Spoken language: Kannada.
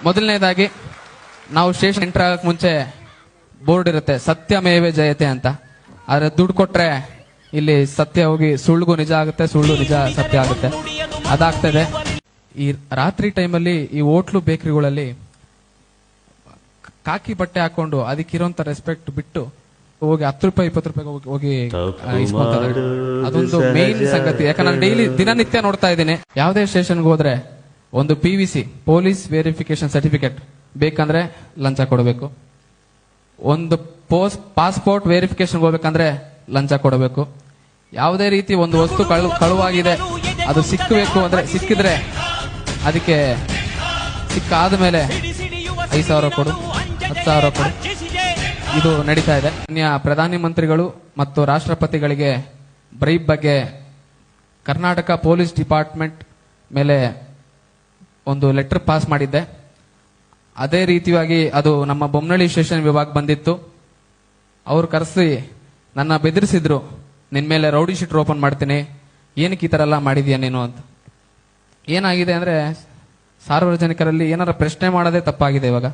ಮೊದಲನೇದಾಗಿ ನಾವು ಸ್ಟೇಷನ್ ಎಂಟರ್ ಆಗಕ್ ಮುಂಚೆ ಬೋರ್ಡ್ ಇರುತ್ತೆ, ಸತ್ಯಮೇವೆ ಜಯತೆ ಅಂತ. ಆದ್ರೆ ದುಡ್ಡು ಕೊಟ್ರೆ ಇಲ್ಲಿ ಸತ್ಯ ಹೋಗಿ ಸುಳ್ಳಿಗೂ ನಿಜ ಆಗುತ್ತೆ, ಸುಳ್ಳು ನಿಜ ಸತ್ಯ ಆಗುತ್ತೆ. ಅದಾಗ್ತದೆ. ಈ ರಾತ್ರಿ ಟೈಮಲ್ಲಿ ಈ ಹೋಟ್ಲು ಬೇಕರಿಗಳಲ್ಲಿ ಕಾಕಿ ಬಟ್ಟೆ ಹಾಕೊಂಡು ಅದಕ್ಕಿರೋಂತ ರೆಸ್ಪೆಕ್ಟ್ ಬಿಟ್ಟು ಹೋಗಿ 10 ರೂಪಾಯಿ 20 ರೂಪಾಯಿ ಹೋಗಿ ಇಸ್ಕೊಂತಾರೆ. ಅದೊಂದು ಮೇನ್ ಸಂಗತಿ. ಯಾಕಂದ್ರೆ ನಾನು ಡೈಲಿ ದಿನನಿತ್ಯ ನೋಡ್ತಾ ಇದ್ದೀನಿ. ಯಾವುದೇ ಸ್ಟೇಷನ್ಗೆ ಹೋದ್ರೆ ಒಂದು PVC ಪೊಲೀಸ್ ವೆರಿಫಿಕೇಶನ್ ಸರ್ಟಿಫಿಕೇಟ್ ಬೇಕಂದ್ರೆ ಲಂಚ ಕೊಡಬೇಕು. ಒಂದು ಪಾಸ್ಪೋರ್ಟ್ ವೆರಿಫಿಕೇಶನ್ ಹೋಗ್ಬೇಕಂದ್ರೆ ಲಂಚ ಕೊಡಬೇಕು. ಯಾವುದೇ ರೀತಿ ಒಂದು ವಸ್ತು ಕಳುವಾಗಿದೆ ಅದು ಸಿಕ್ಕಬೇಕು ಅಂದ್ರೆ ಸಿಕ್ಕಿದ್ರೆ ಅದಕ್ಕೆ ಸಿಕ್ಕಾದ ಮೇಲೆ 5,000 ಕೊಡು, 10,000 ಕೊಡು. ಇದು ನಡೀತಾ ಇದೆ. ಪ್ರಧಾನಿ ಮಂತ್ರಿಗಳು ಮತ್ತು ರಾಷ್ಟ್ರಪತಿಗಳಿಗೆ ಬ್ರೈಬ್ ಬಗ್ಗೆ ಕರ್ನಾಟಕ ಪೊಲೀಸ್ ಡಿಪಾರ್ಟ್ಮೆಂಟ್ ಮೇಲೆ ಒಂದು ಲೆಟರ್ ಪಾಸ್ ಮಾಡಿದ್ದೆ. ಅದೇ ರೀತಿಯಾಗಿ ಅದು ನಮ್ಮ ಬೊಮ್ಮನಹಳ್ಳಿ ಸ್ಟೇಷನ್ ವಿಭಾಗ ಬಂದಿತ್ತು. ಅವ್ರು ಕರೆಸಿ ನನ್ನ ಬೆದರಿಸಿದ್ರು, ನಿನ್ ಮೇಲೆ ರೌಡಿ ಶೀಟರ್ ಓಪನ್ ಮಾಡ್ತೀನಿ, ಏನಕ್ಕೆ ಈ ತರ ಎಲ್ಲ ಮಾಡಿದ್ಯಾ ನೀನು ಅಂತ. ಏನಾಗಿದೆ ಅಂದ್ರೆ ಸಾರ್ವಜನಿಕರಲ್ಲಿ ಏನಾರ ಪ್ರಶ್ನೆ ಮಾಡೋದೇ ತಪ್ಪಾಗಿದೆ ಇವಾಗ.